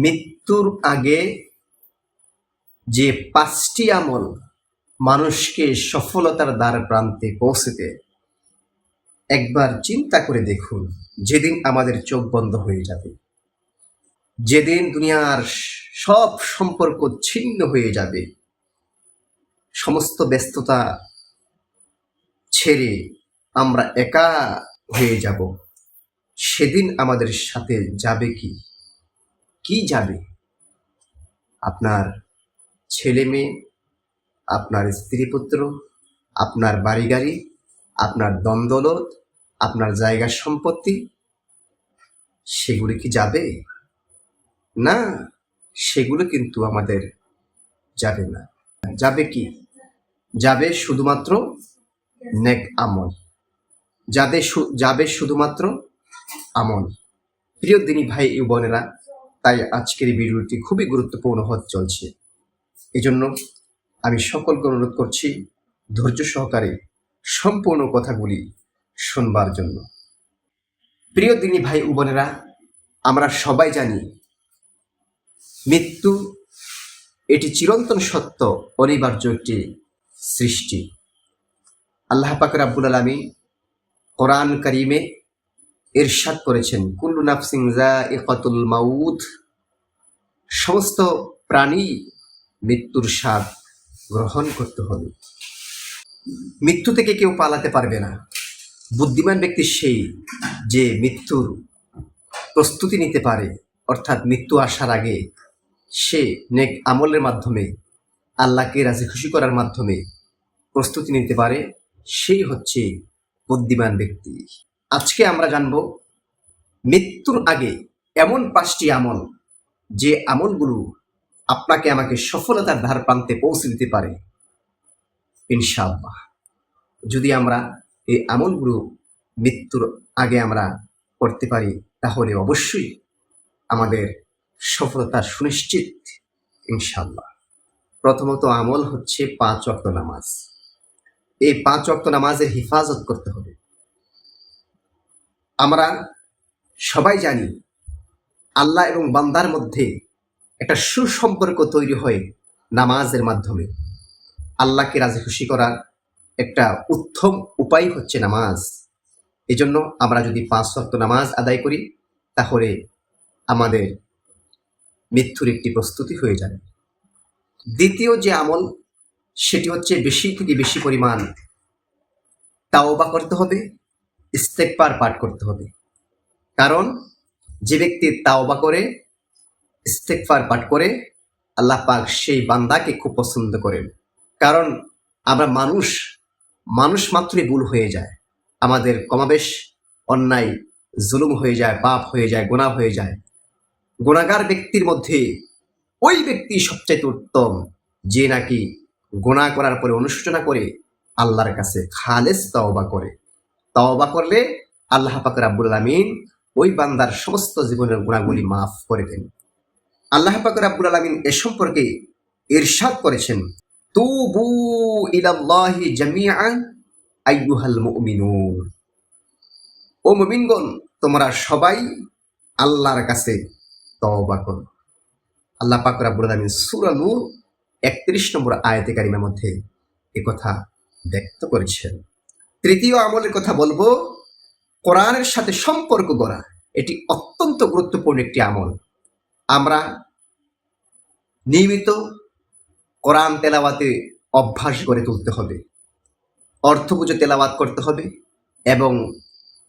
মৃত্যুর আগে যে 5টি আমল মানুষকে সফলতার দ্বার প্রান্তে পৌঁছতে, একবার চিন্তা করে দেখুন। যেদিন আমাদের চোখ বন্ধ হয়ে যাবে, যেদিন দুনিয়ার সব সম্পর্ক ছিন্ন হয়ে যাবে, সমস্ত ব্যস্ততা ছেড়ে আমরা একা হয়ে যাব, সেদিন আমাদের সাথে যাবে কি যাবে? আপনার ছেলে মেয়ে, আপনার স্ত্রী পুত্র, আপনার বাড়ি গাড়ি, আপনার দ্বন্দ্বলত, আপনার জায়গা সম্পত্তি, সেগুলি কি যাবে? না, সেগুলো কিন্তু আমাদের যাবে না। যাবে কি? যাবে শুধুমাত্র নেক আমল, যাবে শুধুমাত্র আমল। প্রিয় দিনী ভাই ও বোনেরা, তাই আজকের এই ভিডিওটি খুবই গুরুত্বপূর্ণ হতে চলছে। এজন্য আমি সকলকে অনুরোধ করছি ধৈর্য সহকারে সম্পূর্ণ কথাগুলি শুনবার জন্য। প্রিয় দিনী ভাই ও বোনেরা, আমরা সবাই জানি মৃত্যু এটি চিরন্তন সত্য, অনিবার্য একটি সৃষ্টি। আল্লাহ পাক রব্বুল আলামিন কোরআন কারীমে ইরশাদ করেছেন, কুল্লু নাফসিন যায়িকাতুল মাউত, সমস্ত প্রাণী মৃত্যুর স্বাদ গ্রহণ করতে হবে। মৃত্যু থেকে কেউ পালাতে পারবে না। বুদ্ধিমান ব্যক্তি সেই যে মৃত্যুর প্রস্তুতি নিতে পারে, অর্থাৎ মৃত্যু আসার আগে সে নেক আমলের মাধ্যমে, আল্লাহকে রাজি খুশি করার মাধ্যমে প্রস্তুতি নিতে পারে, সেই হচ্ছে বুদ্ধিমান ব্যক্তি। আজকে আমরা জানব মৃত্যুর আগে এমন 5টি আমল, যে আমলগুলো আপনাকে আমাকে সফলতার ধার প্রান্তে পৌঁছে দিতে পারে ইনশাআল্লাহ। যদি আমরা এই আমলগুলো মৃত্যুর আগে আমরা করতে পারি, তাহলে অবশ্যই আমাদের সফলতা সুনিশ্চিত ইনশাআল্লাহ। প্রথমত আমল হচ্ছে 5 ওয়াক্ত নামাজ। এই 5 ওয়াক্ত নামাজের হিফাজত করতে হবে। আমরা সবাই জানি আল্লাহ এবং বান্দার মধ্যে একটা সুসম্পর্ক তৈরি হয় নামাজের মাধ্যমে। আল্লাহকে রাজি খুশি করার একটা উত্তম উপায় হচ্ছে নামাজ। এজন্য আমরা যদি 5 ওয়াক্ত নামাজ আদায় করি, তাহলে আমাদের মৃত্যুর একটি প্রস্তুতি হয়ে যাবে। দ্বিতীয় যে আমল, সেটি হচ্ছে বেশি থেকে বেশি পরিমাণ তাওবা করতে হবে, ইস্তেগফার পাঠ করতে হবে। কারণ যে ব্যক্তি তাওবা করে, ইস্তেগফার পাঠ করে, আল্লাহ পাক সেই বান্দাকে খুব পছন্দ করেন। কারণ আমরা মানুষ মাত্রই ভুল হয়ে যায়। আমাদের কমাবেশ অন্যায় জুলুম হয়ে যায়, পাপ হয়ে যায়, গুনাহ হয়ে যায়। গুনাহগার ব্যক্তির মধ্যে ওই ব্যক্তি সবচাইতে উত্তম, যে নাকি গুনাহ করার পরে অনুশোচনা করে আল্লাহর কাছে খালেস তাওবা করে। তাওবা করলে আল্লাহ পাক রব্বুল আলামিন ওই বান্দার সমস্ত জীবনের গুনাহগুলি মাফ করে দেন। আল্লাহ পাক রব্বুল আলামিন এ সম্পর্কে ইরশাদ করেছেন, তুবু ইলাল্লাহি জামিআন আইয়ুহাল মুমিনুন। ও মুমিনগণ, তোমরা সবাই আল্লাহর কাছে তওবা করো। আল্লাহ পাক রব্বুল আলামিন সূরা নূর 31 নম্বর আয়াতে কারিমার মধ্যে এই কথা ব্যক্ত করেছেন। তৃতীয় আমলের কথা বলবো, কোরআনের সাথে সম্পর্ক গড়া। এটি অত্যন্ত গুরুত্বপূর্ণ একটি আমল। আমরা নিয়মিত কোরআন তেলাওয়াতে অভ্যাস গড়ে তুলতে হবে, অর্থ বুঝে তেলাওয়াত করতে হবে এবং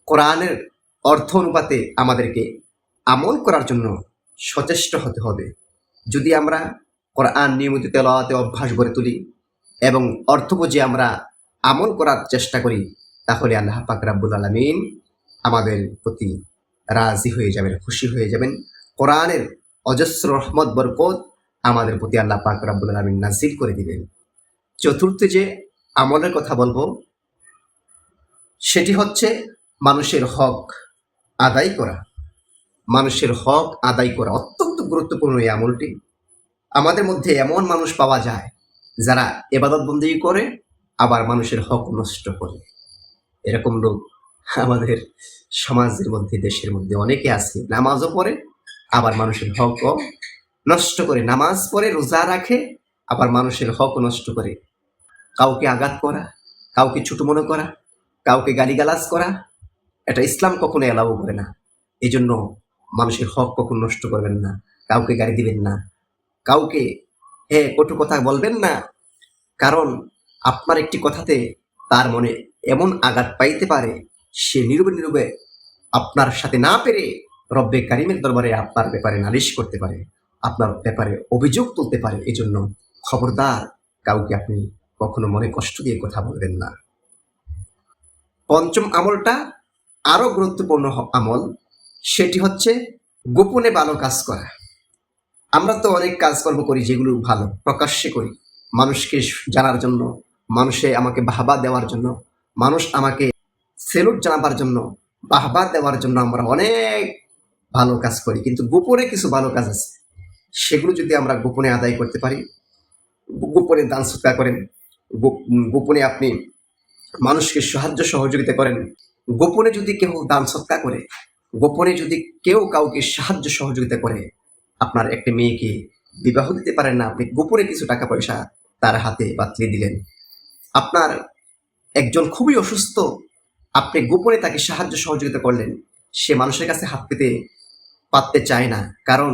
কোরআনের অর্থ অনুপাতে আমাদেরকে আমল করার জন্য সচেষ্ট হতে হবে। যদি আমরা কোরআন নিয়মিত তেলাওয়াতে অভ্যাস গড়ে তুলি এবং অর্থ বুঝে আমরা আমল করার চেষ্টা করি, তাহলে আল্লাহ পাক রব্বুল আলামিন আমাদের প্রতি রাজি হয়ে যাবেন, খুশি হয়ে যাবেন। কোরআনের অজস্র রহমত বরকত আমাদের প্রতি আল্লাহ পাক রব্বুল আলামিন নাজিল করে দিবেন। চতুর্থ যে আমলের কথা বলবো, সেটি হচ্ছে মানুষের হক আদায় করা। মানুষের হক আদায় করা অত্যন্ত গুরুত্বপূর্ণ এই আমলটি। আমাদের মধ্যে এমন মানুষ পাওয়া যায় যারা ইবাদত বন্দেগী করে আবার মানুষের হক নষ্ট করে। এরকম লোক আমাদের সমাজের মধ্যে, দেশের মধ্যে অনেকে আছে। নামাজও পড়ে আবার মানুষের হকও নষ্ট করে, নামাজ পড়ে রোজা রাখে, আবার মানুষের হক নষ্ট করে। কাউকে আঘাত করা, কাউকে ছোট মনে করা, কাউকে গালিগালাজ করা, এটা ইসলাম কখনো এলাও করে না। এই জন্য মানুষের হক কখনো নষ্ট করবেন না, কাউকে গালি দিবেন না, কাউকে কটু কথা বলবেন না। কারণ আপনার একটি কথাতে তার মনে এমন আঘাত পাইতে পারে, সে নীরবে নীরবে আপনার সাথে না পেরে রব্বে কারিমের দরবারে আপনার ব্যাপারে নালিশ করতে পারে, আপনার ব্যাপারে অভিযোগ তুলতে পারে। এই জন্য খবরদার, কাউকে আপনি কখনো মনে কষ্ট দিয়ে কথা বলবেন না। পঞ্চম আমলটা আরো গুরুত্বপূর্ণ আমল, সেটি হচ্ছে গোপনে ভালো কাজ করা। আমরা তো অনেক কাজকর্ম করি যেগুলো ভালো, প্রকাশ্যে করি, মানুষকে জানার জন্য, মানুষে আমাকে বাহবা দেওয়ার জন্য, মানুষ আমাকে সেলুট জানাবার জন্য, বাহবা দেওয়ার জন্য আমরা অনেক ভালো কাজ করি। কিন্তু গোপনে কিছু ভালো কাজ আছে, সেগুলো যদি আমরা গোপনে আদায় করতে পারি, গোপনে দান সৎকার করেন, গোপনে আপনি মানুষকে সাহায্য সহযোগিতা করেন, গোপনে যদি কেউ দান সৎকার করে, গোপনে যদি কেউ কাউকে সাহায্য সহযোগিতা করে, আপনার একটা মেয়েকে বিবাহ দিতে পারেন না, আপনি গোপনে কিছু টাকা পয়সা তার হাতে বাতলে দিলেন। আপনার একজন খুবই অসুস্থ, আপনি গোপনে তাকে সাহায্য সহযোগিতা করলেন, সে মানুষের কাছে হাত পেতে পাততে চায় না, কারণ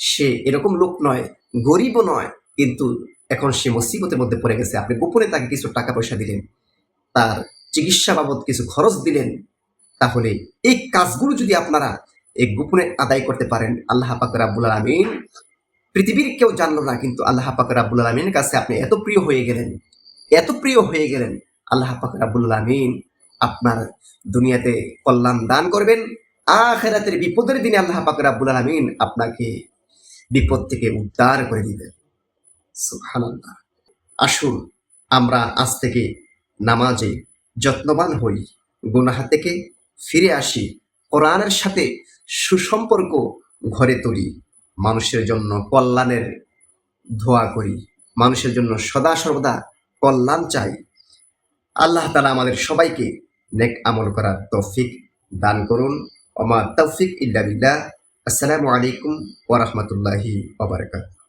সে এরকম লোক নয়, গরিবও নয়, কিন্তু এখন সে মুসিবতের মধ্যে পড়ে গেছে। আপনি গোপনে তাকে কিছু টাকা পয়সা দিলেন, তার চিকিৎসা বাবদ কিছু খরচ দিলেন। তাহলে এই কাজগুলো যদি আপনারা এই গোপনে আদায় করতে পারেন, আল্লাহ পাক রাব্বুল আলামিন, পৃথিবীর কেউ জানলো না, কিন্তু আল্লাহ পাক রাব্বুল আলামিনের কাছে আপনি এত প্রিয় হয়ে গেলেন, এত প্রিয় হয়ে গেলেন, আল্লাহ পাক রাব্বুল আলামিন আপনার দুনিয়াতে কল্যাণ দান করবেন, আখিরাতের বিপদের দিনে আল্লাহ পাক রাব্বুল আলামিন আপনাকে বিপদ থেকে উদ্ধার করে দিবেন। সুবহানাল্লাহ। আসুন আমরা আজ থেকে নামাজে যত্নবান হই, গুনাহ থেকে ফিরে আসি, কোরআনের সাথে সুসম্পর্ক ঘরে তুলি, মানুষের জন্য কল্যাণের দোয়া করি, মানুষের জন্য সদা সর্বদা কল্যাণ চাই। আল্লাহ তাআলা আমাদের সবাইকে নেক আমল করার তৌফিক দান করুন। ওমা তৌফিক ইল্লা বিল্লাহ। আসসালামু আলাইকুম ওয়া রাহমাতুল্লাহি ওয়া বারাকাতুহু।